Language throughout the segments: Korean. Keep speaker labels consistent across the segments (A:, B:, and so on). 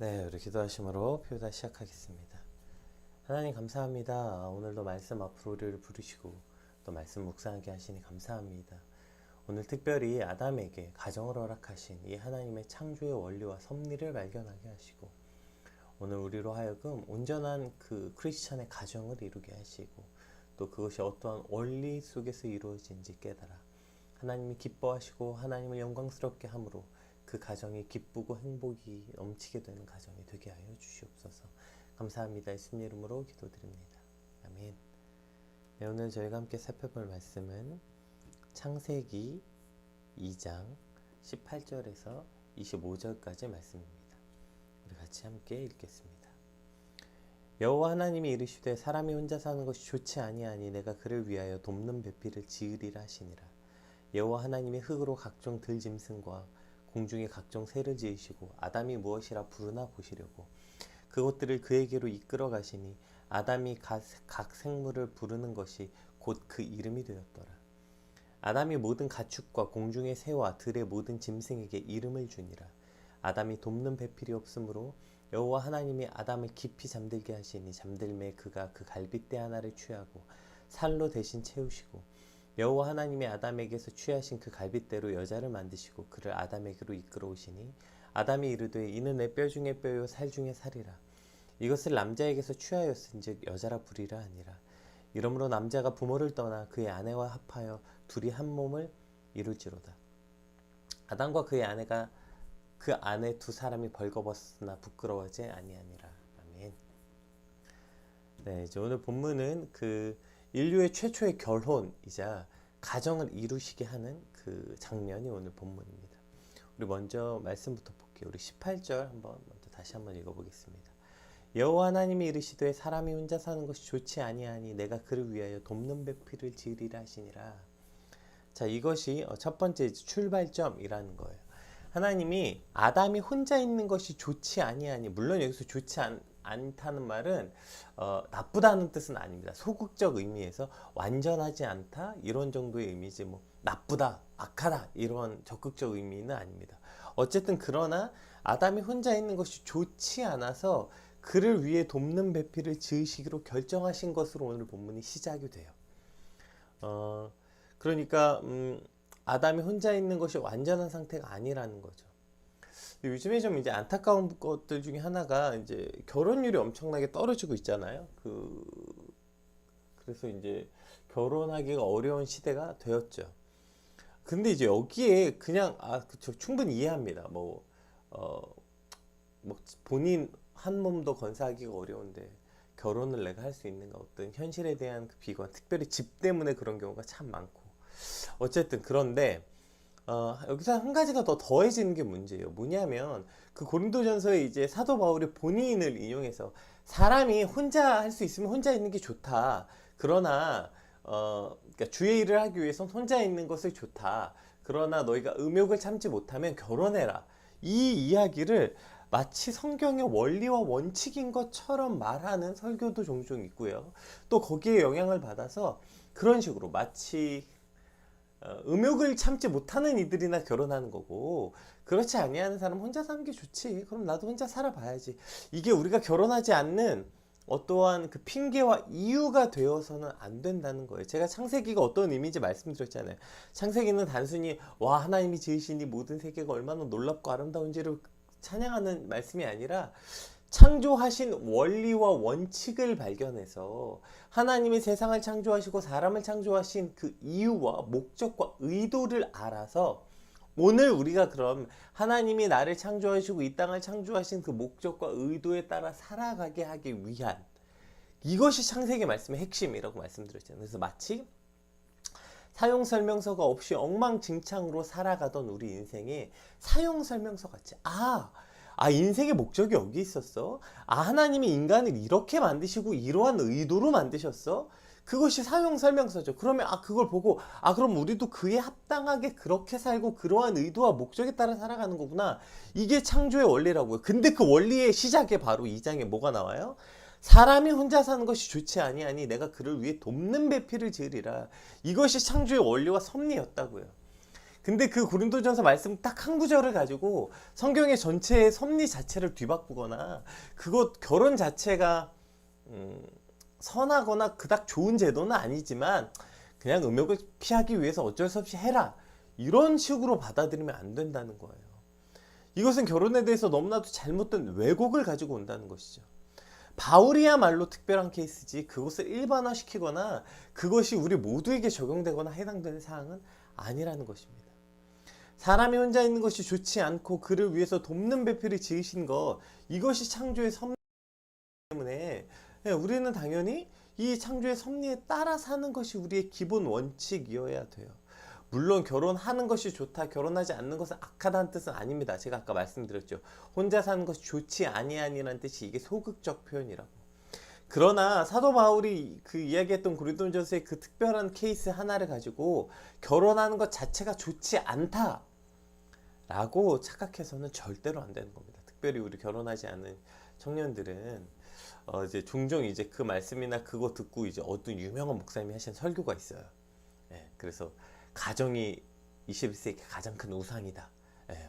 A: 네, 우리 기도하심으로 표다 시작하겠습니다. 하나님 감사합니다. 오늘도 말씀 앞으로 우리를 부르시고 또 말씀 묵상하게 하시니 감사합니다. 오늘 특별히 아담에게 가정을 허락하신 이 하나님의 창조의 원리와 섭리를 발견하게 하시고 오늘 우리로 하여금 온전한 그 크리스찬의 가정을 이루게 하시고 또 그것이 어떠한 원리 속에서 이루어진지 깨달아 하나님이 기뻐하시고 하나님을 영광스럽게 함으로 그 가정이 기쁘고 행복이 넘치게 되는 가정이 되게 하여 주시옵소서. 감사합니다. 예수님 이름으로 기도드립니다. 아멘. 네, 오늘 저희가 함께 살펴볼 말씀은 창세기 2장 18절에서 25절까지 말씀입니다. 우리 같이 함께 읽겠습니다. 여호와 하나님이 이르시되 사람이 혼자 사는 것이 좋지 아니하니 내가 그를 위하여 돕는 배필을 지으리라 하시니라. 여호와 하나님이 흙으로 각종 들짐승과 공중에 각종 새를 지으시고 아담이 무엇이라 부르나 보시려고 그것들을 그에게로 이끌어 가시니 아담이 각 생물을 부르는 것이 곧 그 이름이 되었더라. 아담이 모든 가축과 공중의 새와 들의 모든 짐승에게 이름을 주니라. 아담이 돕는 배필이 없으므로 여호와 하나님이 아담을 깊이 잠들게 하시니 잠들매 그가 그 갈빗대 하나를 취하고 살로 대신 채우시고 여호와 하나님이 아담에게서 취하신 그 갈빗대로 여자를 만드시고 그를 아담에게로 이끌어 오시니 아담이 이르되 이는 내 뼈 중에 뼈요 살 중에 살이라. 이것을 남자에게서 취하였은즉 여자라 부리라 하니라. 이러므로 남자가 부모를 떠나 그의 아내와 합하여 둘이 한 몸을 이룰지로다. 아담과 그의 아내가 그 아내 두 사람이 벌거벗으나 부끄러워하지 아니하니라. 아멘. 네, 이제 오늘 본문은 그 인류의 최초의 결혼이자 가정을 이루시게 하는 그 장면이 오늘 본문입니다. 우리 먼저 말씀부터 볼게요. 우리 18절 먼저 다시 한번 읽어보겠습니다. 여호와 하나님이 이르시되 사람이 혼자 사는 것이 좋지 아니하니 내가 그를 위하여 돕는 배필을 지으리라 하시니라. 자, 이것이 첫 번째 출발점이라는 거예요. 하나님이 아담이 혼자 있는 것이 좋지 아니하니, 물론 여기서 좋지 않다는 말은 나쁘다는 뜻은 아닙니다. 소극적 의미에서 완전하지 않다 이런 정도의 의미지 뭐 나쁘다, 악하다 이런 적극적 의미는 아닙니다. 어쨌든 그러나 아담이 혼자 있는 것이 좋지 않아서 그를 위해 돕는 배필을 지으시기로 결정하신 것으로 오늘 본문이 시작이 돼요. 그러니까 아담이 혼자 있는 것이 완전한 상태가 아니라는 거죠. 요즘에 좀 이제 안타까운 것들 중에 하나가 이제 결혼율이 엄청나게 떨어지고 있잖아요. 그래서 이제 결혼하기가 어려운 시대가 되었죠. 근데 이제 여기에 그냥 그쵸, 충분히 이해합니다. 뭐 본인 한 몸도 건사하기가 어려운데 결혼을 내가 할 수 있는가, 어떤 현실에 대한 그 비관, 특별히 집 때문에 그런 경우가 참 많고. 어쨌든 그런데 여기서 한 가지가 더 더해지는 게 문제예요. 뭐냐면 그 고린도전서에 이제 사도 바울이 본인을 인용해서 사람이 혼자 할 수 있으면 혼자 있는 게 좋다. 그러나 그러니까 주의 일을 하기 위해선 혼자 있는 것을 좋다. 그러나 너희가 음욕을 참지 못하면 결혼해라. 이 이야기를 마치 성경의 원리와 원칙인 것처럼 말하는 설교도 종종 있고요. 또 거기에 영향을 받아서 그런 식으로 마치 음욕을 참지 못하는 이들이나 결혼하는 거고, 그렇지 아니하는 사람 혼자 사는 게 좋지. 그럼 나도 혼자 살아봐야지. 이게 우리가 결혼하지 않는 어떠한 그 핑계와 이유가 되어서는 안 된다는 거예요. 제가 창세기가 어떤 의미인지 말씀드렸잖아요. 창세기는 단순히 와 하나님이 지으신 이 모든 세계가 얼마나 놀랍고 아름다운지를 찬양하는 말씀이 아니라 창조하신 원리와 원칙을 발견해서 하나님이 세상을 창조하시고 사람을 창조하신 그 이유와 목적과 의도를 알아서 오늘 우리가 그럼 하나님이 나를 창조하시고 이 땅을 창조하신 그 목적과 의도에 따라 살아가게 하기 위한, 이것이 창세기 말씀의 핵심이라고 말씀드렸잖아요. 그래서 마치 사용설명서가 없이 엉망진창으로 살아가던 우리 인생에 사용설명서 같이 인생의 목적이 여기 있었어. 하나님이 인간을 이렇게 만드시고 이러한 의도로 만드셨어. 그것이 사용설명서죠. 그러면 그걸 보고 그럼 우리도 그에 합당하게 그렇게 살고 그러한 의도와 목적에 따라 살아가는 거구나. 이게 창조의 원리라고요. 근데 그 원리의 시작에 바로 2장에 뭐가 나와요? 사람이 혼자 사는 것이 좋지 아니하니 내가 그를 위해 돕는 배필을 지으리라. 이것이 창조의 원리와 섭리였다고요. 근데 그 고린도전서 말씀 딱 한 구절을 가지고 성경의 전체의 섭리 자체를 뒤바꾸거나 그것 결혼 자체가 선하거나 그닥 좋은 제도는 아니지만 그냥 음욕을 피하기 위해서 어쩔 수 없이 해라, 이런 식으로 받아들이면 안 된다는 거예요. 이것은 결혼에 대해서 너무나도 잘못된 왜곡을 가지고 온다는 것이죠. 바울이야말로 특별한 케이스지 그것을 일반화시키거나 그것이 우리 모두에게 적용되거나 해당되는 사항은 아니라는 것입니다. 사람이 혼자 있는 것이 좋지 않고 그를 위해서 돕는 배필을 지으신 것, 이것이 창조의 섭리 때문에 우리는 당연히 이 창조의 섭리에 따라 사는 것이 우리의 기본 원칙이어야 돼요. 물론 결혼하는 것이 좋다, 결혼하지 않는 것은 악하다는 뜻은 아닙니다. 제가 아까 말씀드렸죠. 혼자 사는 것이 좋지 아니하니라는 뜻이 이게 소극적 표현이라고. 그러나 사도 바울이 그 이야기했던 고린도전서의 그 특별한 케이스 하나를 가지고 결혼하는 것 자체가 좋지 않다 라고 착각해서는 절대로 안 되는 겁니다. 특별히 우리 결혼하지 않은 청년들은 이제 종종 이제 그 말씀이나 그거 듣고 이제 어떤 유명한 목사님이 하신 설교가 있어요. 그래서 가정이 21세기 가장 큰 우상이다,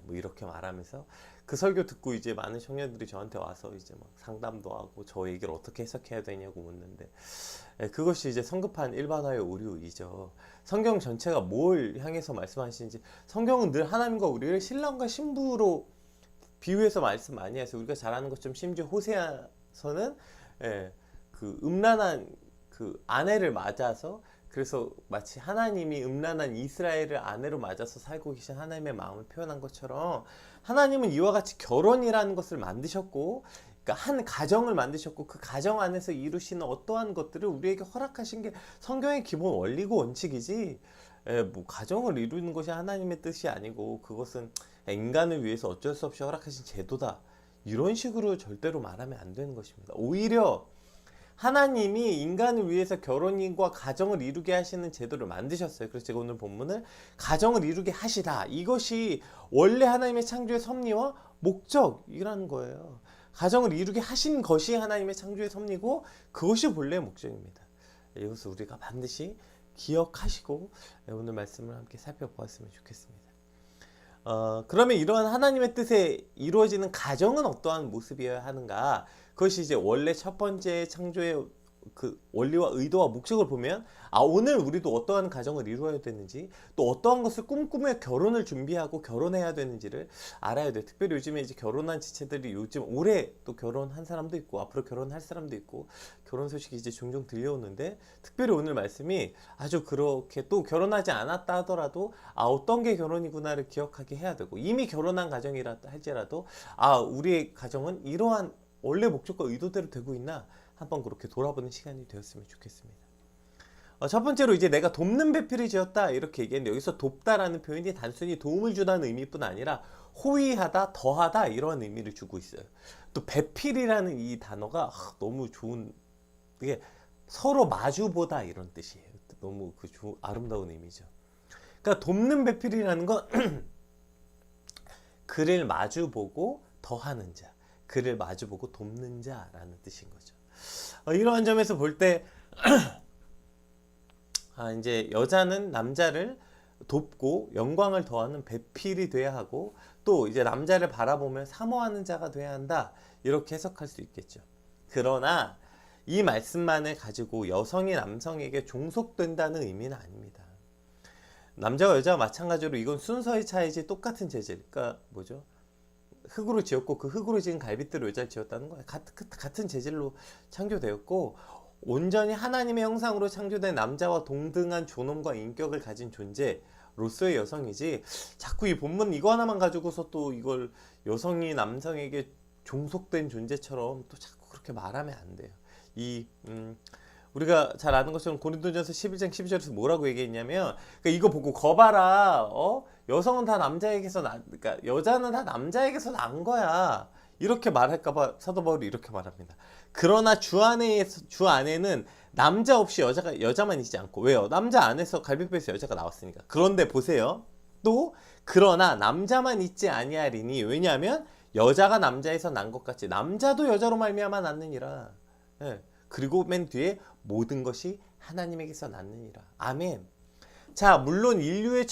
A: 뭐 이렇게 말하면서 그 설교 듣고 이제 많은 청년들이 저한테 와서 이제 막 상담도 하고 저 얘기를 어떻게 해석해야 되냐고 묻는데, 그것이 이제 성급한 일반화의 오류이죠. 성경 전체가 뭘 향해서 말씀하시는지, 성경은 늘 하나님과 우리를 신랑과 신부로 비유해서 말씀 많이 하세요. 우리가 잘 아는 것처럼 심지어 호세아서는 그 음란한 그 아내를 맞아서, 그래서 마치 하나님이 음란한 이스라엘을 아내로 맞아서 살고 계신 하나님의 마음을 표현한 것처럼 하나님은 이와 같이 결혼이라는 것을 만드셨고, 그러니까 한 가정을 만드셨고 그 가정 안에서 이루시는 어떠한 것들을 우리에게 허락하신 게 성경의 기본 원리고 원칙이지, 뭐 가정을 이루는 것이 하나님의 뜻이 아니고 그것은 인간을 위해서 어쩔 수 없이 허락하신 제도다, 이런 식으로 절대로 말하면 안 되는 것입니다. 오히려 하나님이 인간을 위해서 결혼과 가정을 이루게 하시는 제도를 만드셨어요. 그래서 제가 오늘 본문을 가정을 이루게 하시다, 이것이 원래 하나님의 창조의 섭리와 목적이라는 거예요. 가정을 이루게 하신 것이 하나님의 창조의 섭리고 그것이 본래의 목적입니다. 이것을 우리가 반드시 기억하시고 오늘 말씀을 함께 살펴보았으면 좋겠습니다. 그러면 이러한 하나님의 뜻에 이루어지는 가정은 어떠한 모습이어야 하는가? 그것이 이제 원래 첫 번째 창조의 그 원리와 의도와 목적을 보면, 오늘 우리도 어떠한 가정을 이루어야 되는지, 또 어떠한 것을 꿈꾸며 결혼을 준비하고 결혼해야 되는지를 알아야 돼요. 특별히 요즘에 이제 결혼한 지체들이 요즘 올해 또 결혼한 사람도 있고 앞으로 결혼할 사람도 있고 결혼 소식이 이제 종종 들려오는데, 특별히 오늘 말씀이 아주 그렇게 또 결혼하지 않았다 하더라도 어떤 게 결혼이구나를 기억하게 해야 되고, 이미 결혼한 가정이라 할지라도 우리의 가정은 이러한 원래 목적과 의도대로 되고 있나 한번 그렇게 돌아보는 시간이 되었으면 좋겠습니다. 첫 번째로 이제 내가 돕는 배필을 지었다 이렇게 얘기했는데, 여기서 돕다라는 표현이 단순히 도움을 주다는 의미뿐 아니라 호위하다, 더하다 이런 의미를 주고 있어요. 또 배필이라는 이 단어가 너무 좋은, 이게 서로 마주보다 이런 뜻이에요. 너무 아름다운 의미죠. 그러니까 돕는 배필이라는 건 그를 마주보고 더하는 자, 그를 마주보고 돕는 자라는 뜻인 거죠. 이러한 점에서 볼 때 이제 여자는 남자를 돕고 영광을 더하는 배필이 돼야 하고, 또 이제 남자를 바라보며 사모하는 자가 돼야 한다, 이렇게 해석할 수 있겠죠. 그러나 이 말씀만을 가지고 여성이 남성에게 종속된다는 의미는 아닙니다. 남자와 여자와 마찬가지로 이건 순서의 차이지 똑같은 재질, 그러니까 뭐죠? 흙으로 지었고 그 흙으로 지은 갈빗대로 여자를 지었다는 거예요. 같은 재질로 창조되었고 온전히 하나님의 형상으로 창조된 남자와 동등한 존엄과 인격을 가진 존재로서의 여성이지, 자꾸 이 본문 이거 하나만 가지고서 또 이걸 여성이 남성에게 종속된 존재처럼 또 자꾸 그렇게 말하면 안 돼요. 우리가 잘 아는 것처럼 고린도전서 11장 12절에서 뭐라고 얘기했냐면, 그러니까 이거 보고 거봐라, 여성은 다 남자에게서 그러니까 여자는 다 남자에게서 난 거야, 이렇게 말할까봐 사도 바울이 이렇게 말합니다. 그러나 주 안에는 남자 없이 여자만 있지 않고, 왜요? 남자 안에서 갈빗배에서 여자가 나왔으니까. 그런데 보세요. 또 그러나 남자만 있지 아니하리니, 왜냐하면 여자가 남자에서 난 것 같이 남자도 여자로 말미암아 낳느니라. 그리고 맨 뒤에 모든 것이 하나님에게서 났느니라. 아멘. 자, 물론 인류의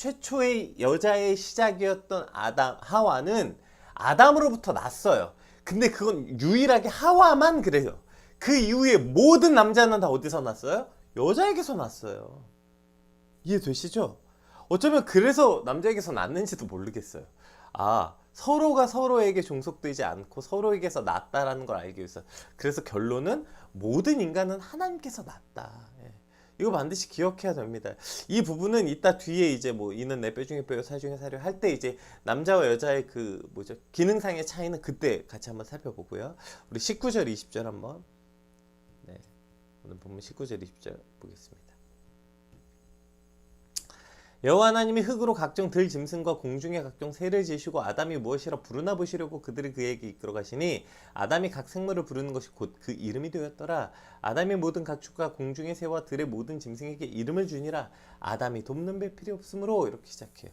A: 최초의 여자의 시작이었던 하와는 아담으로부터 났어요. 근데 그건 유일하게 하와만 그래요. 그 이후에 모든 남자는 다 어디서 났어요? 여자에게서 났어요. 이해되시죠? 어쩌면 그래서 남자에게서 났는지도 모르겠어요. 서로가 서로에게 종속되지 않고 서로에게서 났다라는 걸 알기 위해서. 그래서 결론은 모든 인간은 하나님께서 났다. 이거 반드시 기억해야 됩니다. 이 부분은 이따 뒤에 이제 뭐 이는 내 뼈 중에 뼈요 살 중에 살이요 할 때 이제 남자와 여자의 그 기능상의 차이는 그때 같이 한번 살펴보고요. 우리 19절 20절 한번 오늘 보면 19절 20절 보겠습니다. 여호와 하나님이 흙으로 각종 들 짐승과 공중의 각종 새를 지으시고 아담이 무엇이라 부르나 보시려고 그들이 그에게 이끌어 가시니 아담이 각 생물을 부르는 것이 곧 그 이름이 되었더라. 아담이 모든 가축과 공중의 새와 들의 모든 짐승에게 이름을 주니라. 아담이 돕는 배필이 없으므로. 이렇게 시작해요.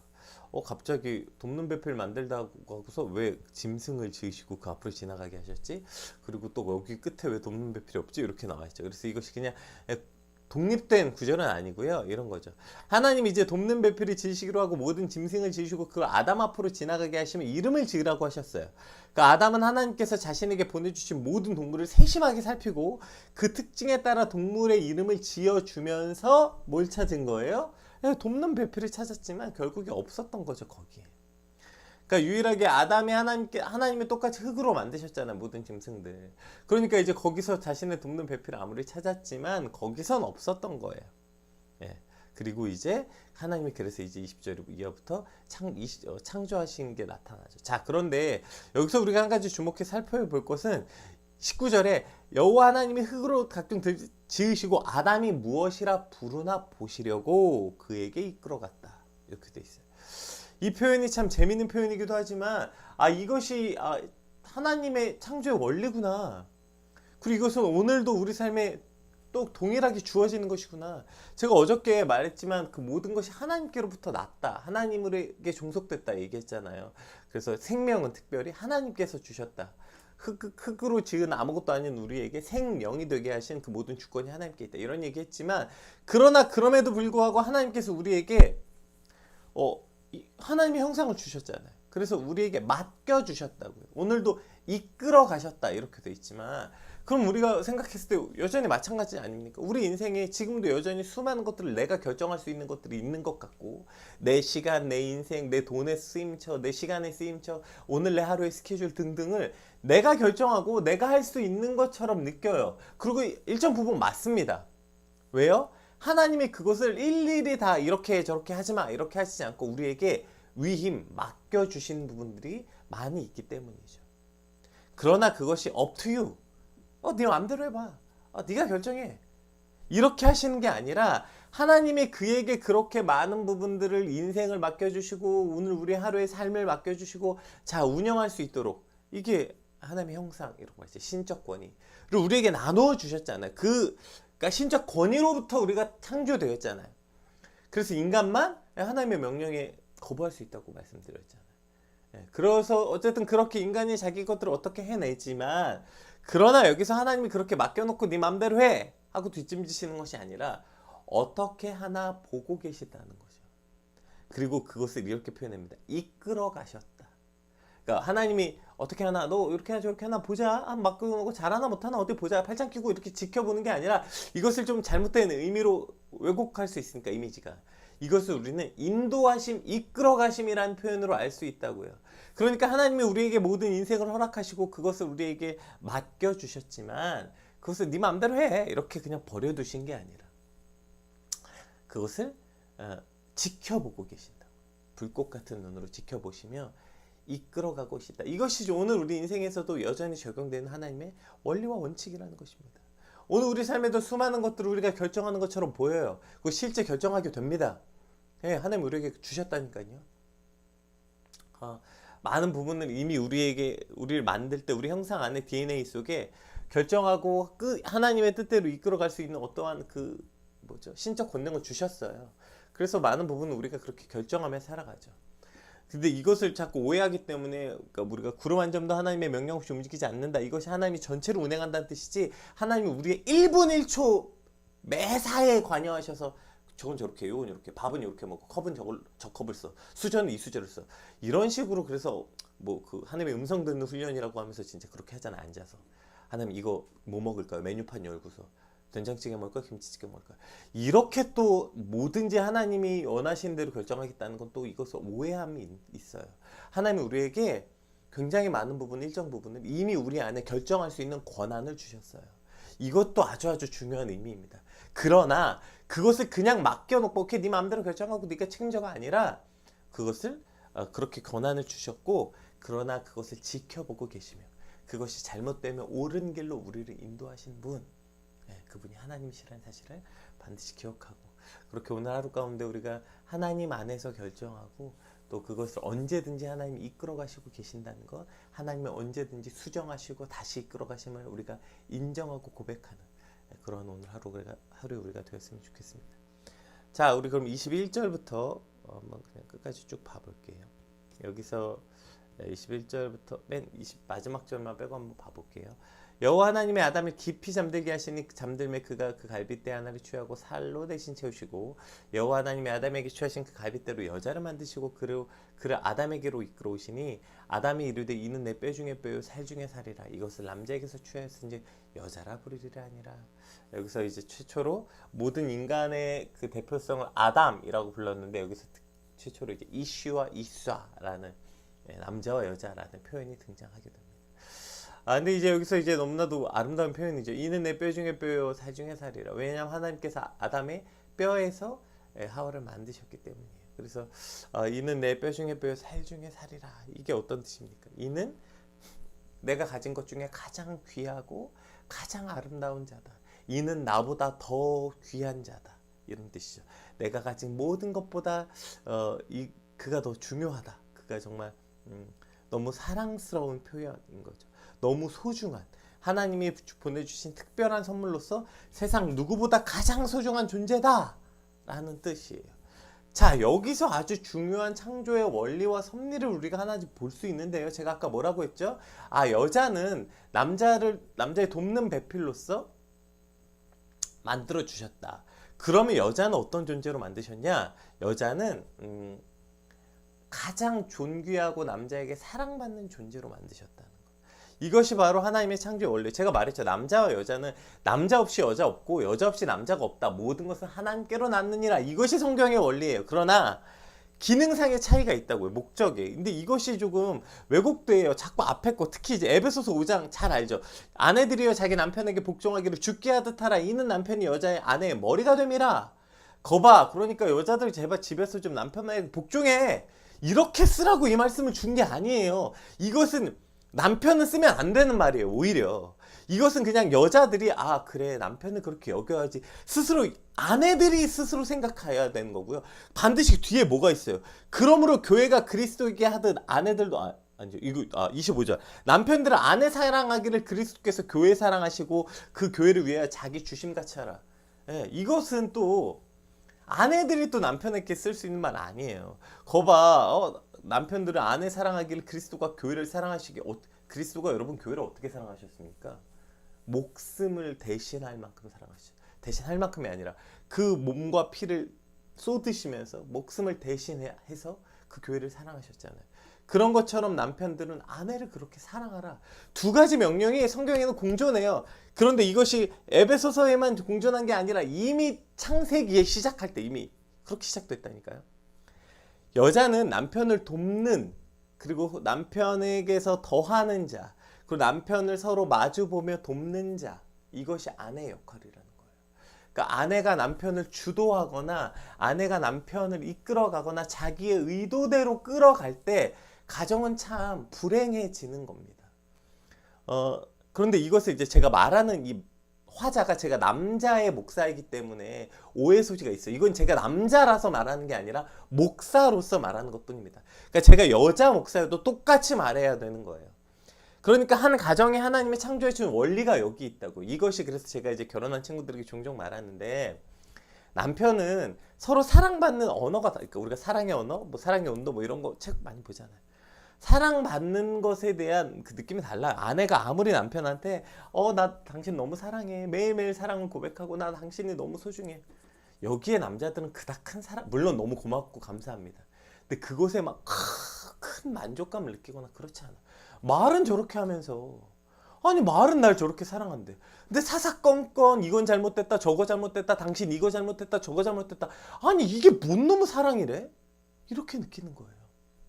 A: 갑자기 돕는 배필 만들다고 하고서 왜 짐승을 지으시고 그 앞으로 지나가게 하셨지? 그리고 또 여기 끝에 왜 돕는 배필이 없지? 이렇게 나와 있죠. 그래서 이것이 그냥 독립된 구절은 아니고요. 이런 거죠. 하나님이 이제 돕는 배필을 지으시기로 하고 모든 짐승을 지으시고 그 아담 앞으로 지나가게 하시면 이름을 지으라고 하셨어요. 그러니까 아담은 하나님께서 자신에게 보내주신 모든 동물을 세심하게 살피고 그 특징에 따라 동물의 이름을 지어주면서 뭘 찾은 거예요? 돕는 배필을 찾았지만 결국에 없었던 거죠, 거기에. 그러니까 유일하게 아담이 하나님이 똑같이 흙으로 만드셨잖아요, 모든 짐승들. 그러니까 이제 거기서 자신의 돕는 배필을 아무리 찾았지만 거기선 없었던 거예요. 그리고 이제 하나님이 그래서 이제 20절 이하부터 창조하신 게 나타나죠. 자, 그런데 여기서 우리가 한 가지 주목해 살펴볼 것은 19절에 여호와 하나님이 흙으로 각종 지으시고 아담이 무엇이라 부르나 보시려고 그에게 이끌어갔다. 이렇게 돼 있어요. 이 표현이 참 재밌는 표현이기도 하지만 이것이 하나님의 창조의 원리구나. 그리고 이것은 오늘도 우리 삶에 또 동일하게 주어지는 것이구나. 제가 어저께 말했지만 그 모든 것이 하나님께로부터 났다. 하나님에게 종속됐다 얘기했잖아요. 그래서 생명은 특별히 하나님께서 주셨다. 흙으로 지은 아무것도 아닌 우리에게 생명이 되게 하신 그 모든 주권이 하나님께 있다. 이런 얘기했지만 그러나 그럼에도 불구하고 하나님께서 우리에게 하나님의 형상을 주셨잖아요. 그래서 우리에게 맡겨주셨다고요. 오늘도 이끌어 가셨다 이렇게 돼 있지만 그럼 우리가 생각했을 때 여전히 마찬가지 아닙니까? 우리 인생에 지금도 여전히 수많은 것들을 내가 결정할 수 있는 것들이 있는 것 같고 내 시간, 내 인생, 내 돈의 쓰임처, 내 시간의 쓰임처, 오늘 내 하루의 스케줄 등등을 내가 결정하고 내가 할 수 있는 것처럼 느껴요. 그리고 일정 부분 맞습니다. 왜요? 하나님이 그것을 일일이 다 이렇게 저렇게 하지마 이렇게 하시지 않고 우리에게 위임 맡겨주신 부분들이 많이 있기 때문이죠. 그러나 그것이 up to you. 네 마음대로 해봐. 네가 결정해. 이렇게 하시는 게 아니라 하나님이 그에게 그렇게 많은 부분들을 인생을 맡겨주시고 오늘 우리 하루의 삶을 맡겨주시고 자 운영할 수 있도록 이게 하나님의 형상이라고 하죠. 신적 권위를 우리에게 나누어 주셨잖아요. 그러니까 신적 권위로부터 우리가 창조되었잖아요. 그래서 인간만 하나님의 명령에 거부할 수 있다고 말씀드렸잖아요. 그래서 어쨌든 그렇게 인간이 자기 것들을 어떻게 해내지만 그러나 여기서 하나님이 그렇게 맡겨놓고 네 맘대로 해 하고 뒷짐지시는 것이 아니라 어떻게 하나 보고 계시다는 거죠. 그리고 그것을 이렇게 표현합니다. 이끌어 가셨다. 그러니까 하나님이 어떻게 하나 너 이렇게 하나 저렇게 하나 보자 한번 맡겨놓고 잘하나 못하나 어디 보자 팔짱 끼고 이렇게 지켜보는 게 아니라 이것을 좀 잘못된 의미로 왜곡할 수 있으니까 이미지가 이것을 우리는 인도하심, 이끌어가심이라는 표현으로 알 수 있다고요. 그러니까 하나님이 우리에게 모든 인생을 허락하시고 그것을 우리에게 맡겨주셨지만 그것을 네 마음대로 해 이렇게 그냥 버려두신 게 아니라 그것을 지켜보고 계신다. 불꽃 같은 눈으로 지켜보시며 이끌어가고 있다. 이것이 오늘 우리 인생에서도 여전히 적용되는 하나님의 원리와 원칙이라는 것입니다. 오늘 우리 삶에도 수많은 것들을 우리가 결정하는 것처럼 보여요. 그거 실제 결정하게 됩니다. 하나님 우리에게 주셨다니까요. 많은 부분을 이미 우리를 만들 때 우리 형상 안에 DNA 속에 결정하고 하나님의 뜻대로 이끌어갈 수 있는 어떠한 신적 권능을 주셨어요. 그래서 많은 부분은 우리가 그렇게 결정하며 살아가죠. 근데 이것을 자꾸 오해하기 때문에 그러니까 우리가 구름 한 점도 하나님의 명령 없이 움직이지 않는다. 이것이 하나님이 전체를 운행한다는 뜻이지 하나님이 우리의 1분 1초 매사에 관여하셔서 저건 저렇게, 요건 이렇게, 밥은 이렇게 먹고, 컵은 저 컵을 써, 수저는 이 수저를 써. 이런 식으로 그래서 뭐 그 하나님의 음성 듣는 훈련이라고 하면서 진짜 그렇게 하잖아. 앉아서 하나님 이거 뭐 먹을까요? 메뉴판 열고서 된장찌개 먹을까? 김치찌개 먹을까? 이렇게 또 뭐든지 하나님이 원하시는 대로 결정하겠다는 건 또 이것을 오해함이 있어요. 하나님이 우리에게 굉장히 많은 부분, 일정 부분을 이미 우리 안에 결정할 수 있는 권한을 주셨어요. 이것도 아주 중요한 의미입니다. 그러나 그것을 그냥 맡겨놓고 오케이 네 마음대로 결정하고 네가 책임져가 아니라 그것을 그렇게 권한을 주셨고, 그러나 그것을 지켜보고 계시며 그것이 잘못되면 옳은 길로 우리를 인도하신 분, 그분이 하나님이시라는 사실을 반드시 기억하고, 그렇게 오늘 하루 가운데 우리가 하나님 안에서 결정하고 또 그것을 언제든지 하나님이 이끌어 가시고 계신다는 것, 하나님이 언제든지 수정하시고 다시 이끌어 가심을 우리가 인정하고 고백하는 그런 오늘 하루 우리가 되었으면 좋겠습니다. 자, 우리 그럼 21절부터 한번 그냥 끝까지 쭉 봐볼게요. 여기서 21절부터 마지막 절만 빼고 한번 봐볼게요. 여호와 하나님의 아담을 깊이 잠들게 하시니 잠들매 그가 그 갈빗대 하나를 취하고 살로 대신 채우시고, 여호와 하나님의 아담에게 취하신 그 갈빗대로 여자를 만드시고 그를 아담에게로 이끌어 오시니, 아담이 이르되 이는 내 뼈 중에 뼈요 살 중에 살이라. 이것을 남자에게서 취하였은지 여자라 부르리라 하니라. 여기서 이제 최초로 모든 인간의 그 대표성을 아담이라고 불렀는데, 여기서 최초로 이제 이슈와 이쏴라는 남자와 여자라는 표현이 등장하게 됩니다. 근데 이제 여기서 이제 너무나도 아름다운 표현이죠. 이는 내 뼈 중에 뼈요 살 중에 살이라. 왜냐하면 하나님께서 아담의 뼈에서 하와를 만드셨기 때문이에요. 그래서 이는 내 뼈 중에 뼈요 살 중에 살이라. 이게 어떤 뜻입니까? 이는 내가 가진 것 중에 가장 귀하고 가장 아름다운 자다. 이는 나보다 더 귀한 자다. 이런 뜻이죠. 내가 가진 모든 것보다 그가 더 중요하다. 그가 정말 너무 사랑스러운 표현인 거죠. 너무 소중한, 하나님이 보내주신 특별한 선물로서 세상 누구보다 가장 소중한 존재다 라는 뜻이에요. 자, 여기서 아주 중요한 창조의 원리와 섭리를 우리가 하나 볼 수 있는데요. 제가 아까 뭐라고 했죠? 여자는 남자의 돕는 배필로서 만들어 주셨다. 그러면 여자는 어떤 존재로 만드셨냐? 여자는 가장 존귀하고 남자에게 사랑받는 존재로 만드셨다는 것. 이것이 바로 하나님의 창조의 원리. 제가 말했죠. 남자와 여자는 남자 없이 여자 없고 여자 없이 남자가 없다. 모든 것은 하나님께로 낳느니라. 이것이 성경의 원리예요. 그러나 기능상의 차이가 있다고요. 목적에. 근데 이것이 조금 왜곡돼요. 자꾸 앞에 거, 특히 이제 에베소서 5장 잘 알죠. 아내들이여 자기 남편에게 복종하기를 죽게 하듯 하라. 이는 남편이 여자의 아내의 머리가 됨이라. 거봐. 그러니까 여자들 제발 집에서 좀 남편에게 복종해. 이렇게 쓰라고 이 말씀을 준 게 아니에요. 이것은 남편은 쓰면 안 되는 말이에요. 오히려 이것은 그냥 여자들이 그래 남편을 그렇게 여겨야지 스스로, 아내들이 스스로 생각해야 되는 거고요. 반드시 뒤에 뭐가 있어요. 그러므로 교회가 그리스도에게 하듯 아내들도 아니죠. 이거 25절. 남편들은 아내 사랑하기를 그리스도께서 교회 사랑하시고 그 교회를 위하여 자기 주심같이 하라. 이것은 또 아내들이 또 남편에게 쓸 수 있는 말 아니에요. 거봐, 남편들은 아내 사랑하기를 그리스도가 교회를 사랑하시기. 그리스도가 여러분 교회를 어떻게 사랑하셨습니까? 목숨을 대신할 만큼 사랑하셨죠. 대신할 만큼이 아니라 그 몸과 피를 쏟으시면서 목숨을 대신해서 그 교회를 사랑하셨잖아요. 그런 것처럼 남편들은 아내를 그렇게 사랑하라. 두 가지 명령이 성경에는 공존해요. 그런데 이것이 에베소서에만 공존한 게 아니라 이미 창세기에 시작할 때 이미 그렇게 시작됐다니까요. 여자는 남편을 돕는, 그리고 남편에게서 더하는 자, 그리고 남편을 서로 마주보며 돕는 자, 이것이 아내의 역할이라는 거예요. 그러니까 아내가 남편을 주도하거나 아내가 남편을 이끌어가거나 자기의 의도대로 끌어갈 때 가정은 참 불행해지는 겁니다. 그런데 이것을 이제 제가 말하는 이 화자가 제가 남자의 목사이기 때문에 오해 소지가 있어요. 이건 제가 남자라서 말하는 게 아니라 목사로서 말하는 것뿐입니다. 그러니까 제가 여자 목사여도 똑같이 말해야 되는 거예요. 그러니까 한 가정에 하나님의 창조해 준 원리가 여기 있다고. 이것이 그래서 제가 이제 결혼한 친구들에게 종종 말하는데, 남편은 서로 사랑받는 언어가 그러니까 우리가 사랑의 언어, 뭐 사랑의 온도 뭐 이런 거 책 많이 보잖아요. 사랑받는 것에 대한 그 느낌이 달라요. 아내가 아무리 남편한테 나 당신 너무 사랑해, 매일매일 사랑을 고백하고 나 당신이 너무 소중해, 여기에 남자들은 그닥 큰 사랑, 물론 너무 고맙고 감사합니다. 근데 그곳에 막 큰 만족감을 느끼거나 그렇지 않아. 말은 저렇게 하면서, 아니 말은 날 저렇게 사랑한대. 근데 사사건건 이건 잘못됐다 저거 잘못됐다 당신 이거 잘못됐다 저거 잘못됐다. 아니 이게 뭔 놈의 사랑이래? 이렇게 느끼는 거예요.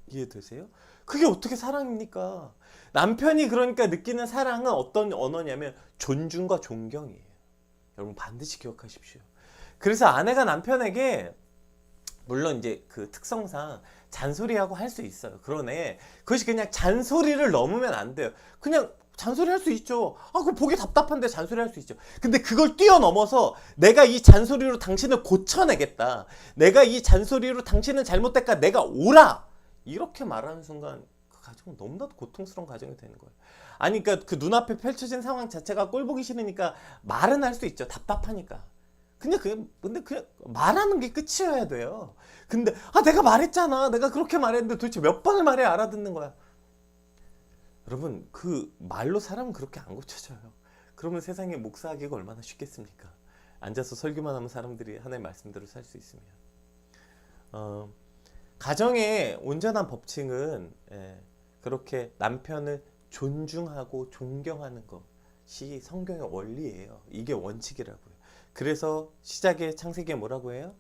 A: 이해되세요? 그게 어떻게 사랑입니까? 남편이 그러니까 느끼는 사랑은 어떤 언어냐면 존중과 존경이에요. 여러분 반드시 기억하십시오. 그래서 아내가 남편에게 물론 이제 그 특성상 잔소리하고 할 수 있어요. 그러네. 그것이 그냥 잔소리를 넘으면 안 돼요. 그냥 잔소리 할 수 있죠. 아, 그 보기 답답한데 잔소리 할 수 있죠. 근데 그걸 뛰어넘어서 내가 이 잔소리로 당신을 고쳐내겠다. 내가 이 잔소리로 당신은 잘못됐다. 내가 옳아. 이렇게 말하는 순간 그 가정은 너무나도 고통스러운 가정이 되는 거예요. 아니, 그러니까 그 눈앞에 펼쳐진 상황 자체가 꼴 보기 싫으니까 말은 할 수 있죠. 답답하니까. 근데 그냥 말하는 게 끝이어야 돼요. 근데 내가 말했잖아. 내가 그렇게 말했는데 도대체 몇 번을 말해야 알아듣는 거야. 여러분 그 말로 사람은 그렇게 안 고쳐져요. 그러면 세상에 목사하기가 얼마나 쉽겠습니까? 앉아서 설교만 하면 사람들이 하나님의 말씀대로 살 수 있으면. 가정의 온전한 법칙은 그렇게 남편을 존중하고 존경하는 것이 성경의 원리예요. 이게 원칙이라고요. 그래서 시작에 창세기에 뭐라고 해요?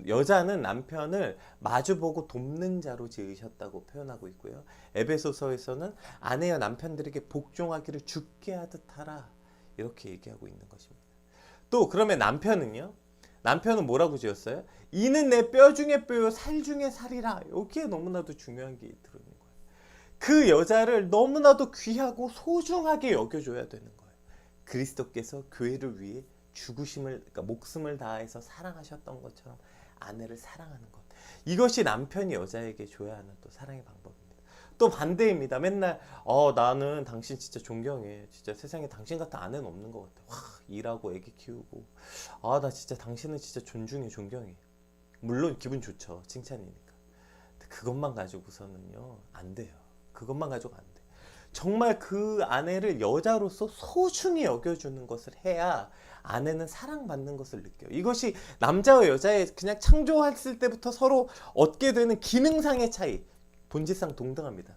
A: 여자는 남편을 마주보고 돕는 자로 지으셨다고 표현하고 있고요. 에베소서에서는 아내와 남편들에게 복종하기를 주께 하듯 하라 이렇게 얘기하고 있는 것입니다. 또 그러면 남편은요? 남편은 뭐라고 지었어요? 이는 내 뼈 중에 뼈요 살 중에 살이라. 여기에 너무나도 중요한 게 들어있는 거예요. 그 여자를 너무나도 귀하고 소중하게 여겨줘야 되는 거예요. 그리스도께서 교회를 위해 죽으심을, 그러니까 목숨을 다해서 사랑하셨던 것처럼 아내를 사랑하는 것. 이것이 남편이 여자에게 줘야 하는 또 사랑의 방법입니다. 또 반대입니다. 맨날 나는 당신 진짜 존경해. 진짜 세상에 당신 같은 아내는 없는 것 같아. 와, 일하고 애기 키우고 나 진짜 당신은 진짜 존중해 존경해. 물론 기분 좋죠. 칭찬이니까. 그것만 가지고서는요 안 돼요. 그것만 가지고 안 돼. 정말 그 아내를 여자로서 소중히 여겨주는 것을 해야 아내는 사랑받는 것을 느껴요. 이것이 남자와 여자의 그냥 창조했을 때부터 서로 얻게 되는 기능상의 차이, 본질상 동등합니다.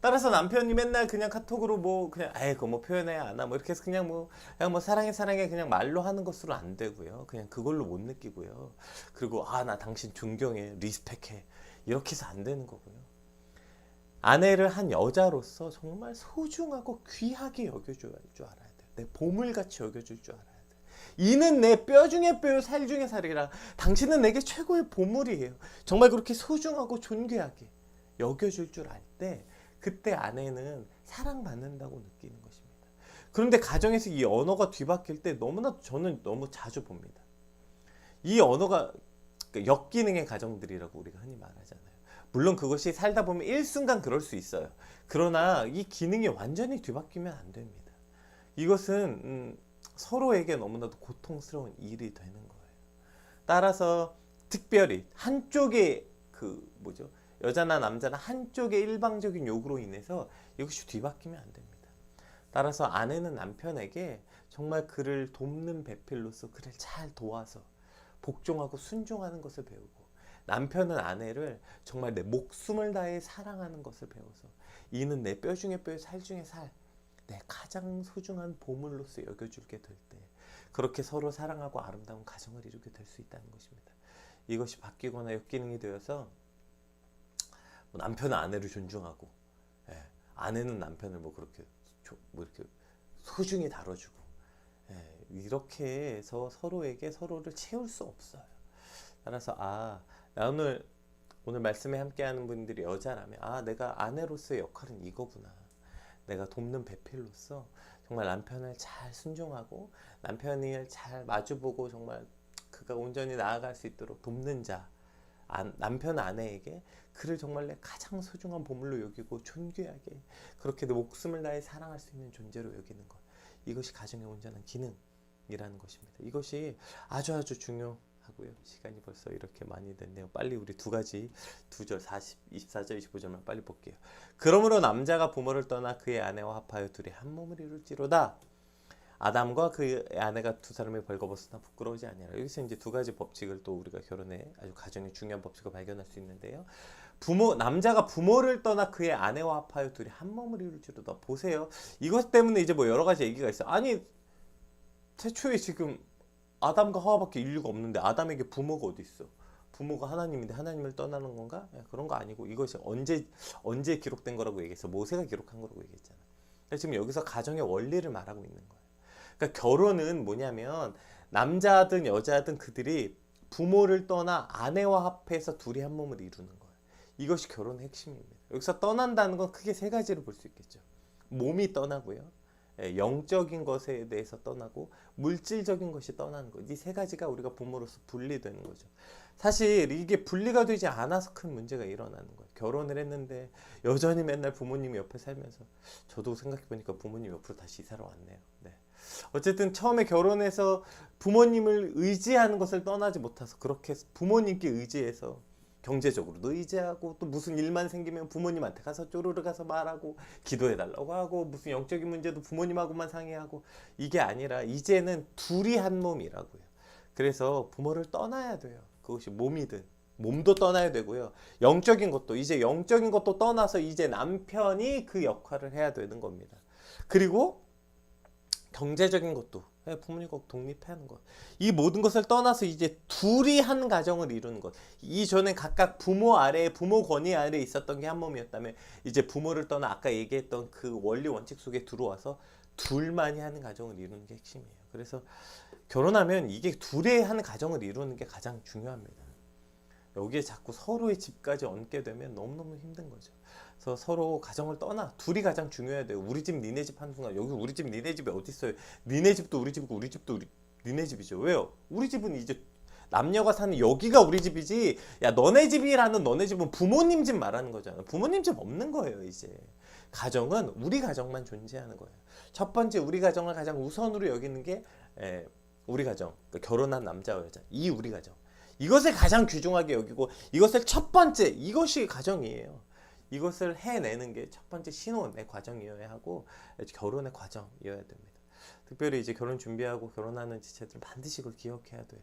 A: 따라서 남편이 맨날 그냥 카톡으로 뭐 그냥 그거 뭐 표현해야 하나 뭐 이렇게 해서 그냥 뭐 사랑해 사랑해 그냥 말로 하는 것으로 안 되고요. 그냥 그걸로 못 느끼고요. 그리고 나 당신 존경해, 리스펙해 이렇게 해서 안 되는 거고요. 아내를 한 여자로서 정말 소중하고 귀하게 여겨줄 줄 알아야 돼요. 내 보물같이 여겨줄 줄 알아야 돼요. 이는 내 뼈 중에 뼈요 살 중에 살이라. 당신은 내게 최고의 보물이에요. 정말 그렇게 소중하고 존귀하게 여겨줄 줄 알 때 그때 아내는 사랑받는다고 느끼는 것입니다. 그런데 가정에서 이 언어가 뒤바뀔 때 너무나 저는 너무 자주 봅니다. 이 언어가 역기능의 가정들이라고 우리가 흔히 말하잖아요. 물론 그것이 살다 보면 일순간 그럴 수 있어요. 그러나 이 기능이 완전히 뒤바뀌면 안 됩니다. 이것은 서로에게 너무나도 고통스러운 일이 되는 거예요. 따라서 특별히 한쪽의 여자나 남자나 한쪽의 일방적인 요구로 인해서 이것이 뒤바뀌면 안 됩니다. 따라서 아내는 남편에게 정말 그를 돕는 배필로서 그를 잘 도와서 복종하고 순종하는 것을 배우고, 남편은 아내를 정말 내 목숨을 다해 사랑하는 것을 배워서 이는 내 뼈 중에 뼈, 살 중에 살, 내 가장 소중한 보물로서 여겨줄게 될 때 그렇게 서로 사랑하고 아름다운 가정을 이루게 될 수 있다는 것입니다. 이것이 바뀌거나 역기능이 되어서 남편은 아내를 존중하고 아내는 남편을 이렇게 소중히 다뤄주고 이렇게 해서 서로에게 서로를 채울 수 없어요. 따라서 나 오늘 말씀에 함께하는 분들이 여자라면 내가 아내로서의 역할은 이거구나. 내가 돕는 배필로서 정말 남편을 잘 순종하고 남편을 잘 마주보고 정말 그가 온전히 나아갈 수 있도록 돕는 자, 남편 아내에게 그를 정말 내 가장 소중한 보물로 여기고 존귀하게 그렇게 내 목숨을 다해 사랑할 수 있는 존재로 여기는 것, 이것이 가정의 온전한 기능이라는 것입니다. 이것이 아주 중요하고요. 시간이 벌써 이렇게 많이 됐네요. 빨리 우리 두 절 24절 25절만 빨리 볼게요. 그러므로 남자가 부모를 떠나 그의 아내와 합하여 둘이 한 몸을 이룰지로다. 아담과 그 아내가 두 사람이 벌거벗으나 부끄러우지 아니하라. 여기서 이제 두 가지 법칙을 또 우리가 결혼에 아주 가정의 중요한 법칙을 발견할 수 있는데요. 남자가 부모를 떠나 그의 아내와 합하여 둘이 한 몸을 이룰지로다. 보세요. 이것 때문에 이제 뭐 여러 가지 얘기가 있어. 아니 태초에 지금 아담과 하와밖에 인류가 없는데 아담에게 부모가 어디 있어? 부모가 하나님인데 하나님을 떠나는 건가? 그런 거 아니고 이것이 언제 기록된 거라고 얘기했어? 모세가 기록한 거라고 얘기했잖아. 지금 여기서 가정의 원리를 말하고 있는 거예요. 그러니까 결혼은 뭐냐면 남자든 여자든 그들이 부모를 떠나 아내와 합해서 둘이 한 몸을 이루는 거예요. 이것이 결혼의 핵심입니다. 여기서 떠난다는 건 크게 세 가지로 볼 수 있겠죠. 몸이 떠나고요. 영적인 것에 대해서 떠나고 물질적인 것이 떠나는 것. 이 세 가지가 우리가 부모로서 분리되는 거죠. 사실 이게 분리가 되지 않아서 큰 문제가 일어나는 거예요. 결혼을 했는데 여전히 맨날 부모님이 옆에 살면서 저도 생각해보니까 부모님 옆으로 다시 이사를 왔네요. 네. 어쨌든 처음에 결혼해서 부모님을 의지하는 것을 떠나지 못해서 그렇게 부모님께 의지해서 경제적으로도 의지하고 또 무슨 일만 생기면 부모님한테 가서 쪼르르 가서 말하고 기도해달라고 하고 무슨 영적인 문제도 부모님하고만 상의하고 이게 아니라 이제는 둘이 한 몸이라고요. 그래서 부모를 떠나야 돼요. 그것이 몸이든 몸도 떠나야 되고요. 영적인 것도 떠나서 이제 남편이 그 역할을 해야 되는 겁니다. 그리고 경제적인 것도 부모님과 독립하는 것. 이 모든 것을 떠나서 이제 둘이 한 가정을 이루는 것. 이전에 각각 부모 아래, 부모 권위 아래 있었던 게 한 몸이었다면 이제 부모를 떠나 아까 얘기했던 그 원리 원칙 속에 들어와서 둘만이 하는 가정을 이루는 게 핵심이에요. 그래서 결혼하면 이게 둘이 하는 가정을 이루는 게 가장 중요합니다. 여기에 자꾸 서로의 집까지 얹게 되면 너무너무 힘든 거죠. 그래서 서로 가정을 떠나 둘이 가장 중요해야 돼요. 우리 집 니네 집 하는 순간 여기 우리 집 니네 집이 어디 있어요? 니네 집도 우리 집이고 우리 집도 니네 집이죠. 왜요? 우리 집은 이제 남녀가 사는 여기가 우리 집이지. 야 너네 집이라는 너네 집은 부모님 집 말하는 거잖아. 부모님 집 없는 거예요 이제. 가정은 우리 가정만 존재하는 거예요. 첫 번째 우리 가정을 가장 우선으로 여기는 게 우리 가정. 그러니까 결혼한 남자와 여자. 이 우리 가정. 이것을 가장 귀중하게 여기고 이것을 첫 번째 이것이 가정이에요. 이것을 해내는 게 첫 번째 신혼의 과정이어야 하고 결혼의 과정이어야 됩니다. 특별히 이제 결혼 준비하고 결혼하는 지체들은 반드시 그걸 기억해야 돼요.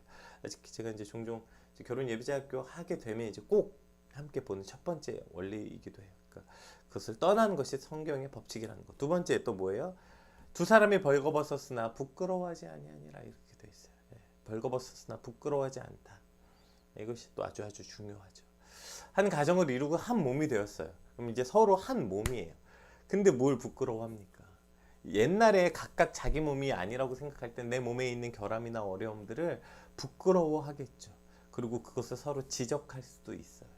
A: 제가 이제 종종 결혼 예비자학교 하게 되면 이제 꼭 함께 보는 첫 번째 원리이기도 해요. 그러니까 그것을 떠나는 것이 성경의 법칙이라는 것. 두 번째 또 뭐예요? 두 사람이 벌거벗었으나 부끄러워하지 아니하니라 이렇게 돼 있어요. 벌거벗었으나 부끄러워하지 않다. 이것이 또 아주 중요하죠. 한 가정을 이루고 한 몸이 되었어요. 그럼 이제 서로 한 몸이에요. 근데 뭘 부끄러워합니까? 옛날에 각각 자기 몸이 아니라고 생각할 때 내 몸에 있는 결함이나 어려움들을 부끄러워하겠죠. 그리고 그것을 서로 지적할 수도 있어요.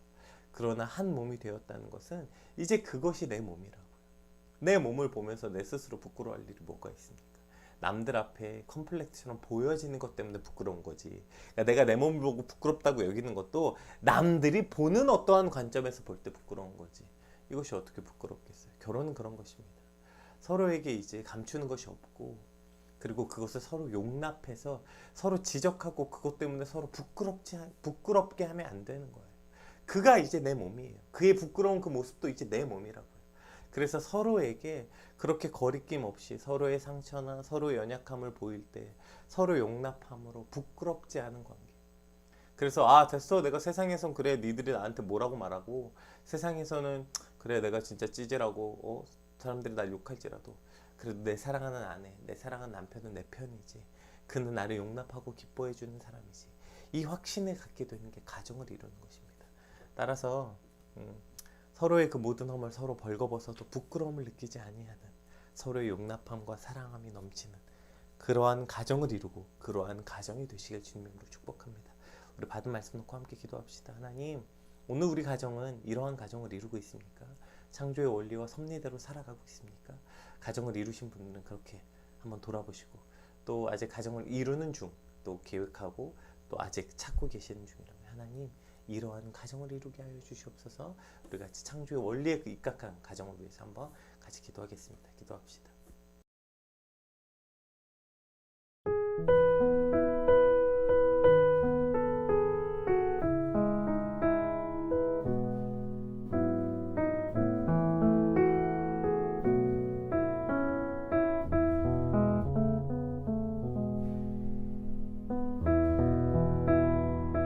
A: 그러나 한 몸이 되었다는 것은 이제 그것이 내 몸이라고요. 내 몸을 보면서 내 스스로 부끄러워할 일이 뭐가 있습니까? 남들 앞에 컴플렉스처럼 보여지는 것 때문에 부끄러운 거지. 그러니까 내가 내 몸을 보고 부끄럽다고 여기는 것도 남들이 보는 어떠한 관점에서 볼 때 부끄러운 거지. 이것이 어떻게 부끄럽겠어요? 결혼은 그런 것입니다. 서로에게 이제 감추는 것이 없고 그리고 그것을 서로 용납해서 서로 지적하고 그것 때문에 서로 부끄럽게 하면 안 되는 거예요. 그가 이제 내 몸이에요. 그의 부끄러운 그 모습도 이제 내 몸이라고요. 그래서 서로에게 그렇게 거리낌 없이 서로의 상처나 서로의 연약함을 보일 때 서로 용납함으로 부끄럽지 않은 관계. 그래서 됐어 내가 세상에선 그래 니들이 나한테 뭐라고 말하고 세상에서는 그래 내가 진짜 찌질하고 사람들이 날 욕할지라도 그래도 내 사랑하는 아내 내 사랑하는 남편은 내 편이지. 그는 나를 용납하고 기뻐해 주는 사람이지. 이 확신을 갖게 되는 게 가정을 이루는 것입니다. 따라서 서로의 그 모든 험을 서로 벌거벗어도 부끄러움을 느끼지 아니하는 서로의 용납함과 사랑함이 넘치는 그러한 가정을 이루고 그러한 가정이 되시길 주님으로 축복합니다. 우리 받은 말씀 놓고 함께 기도합시다. 하나님, 오늘 우리 가정은 이러한 가정을 이루고 있습니까? 창조의 원리와 섭리대로 살아가고 있습니까? 가정을 이루신 분들은 그렇게 한번 돌아보시고 또 아직 가정을 이루는 중 또 계획하고 또 아직 찾고 계시는 중이라면 하나님 이러한 가정을 이루게 하여 주시옵소서. 우리 같이 창조의 원리에 입각한 가정을 위해서 한번 같이 기도하겠습니다. 기도합시다.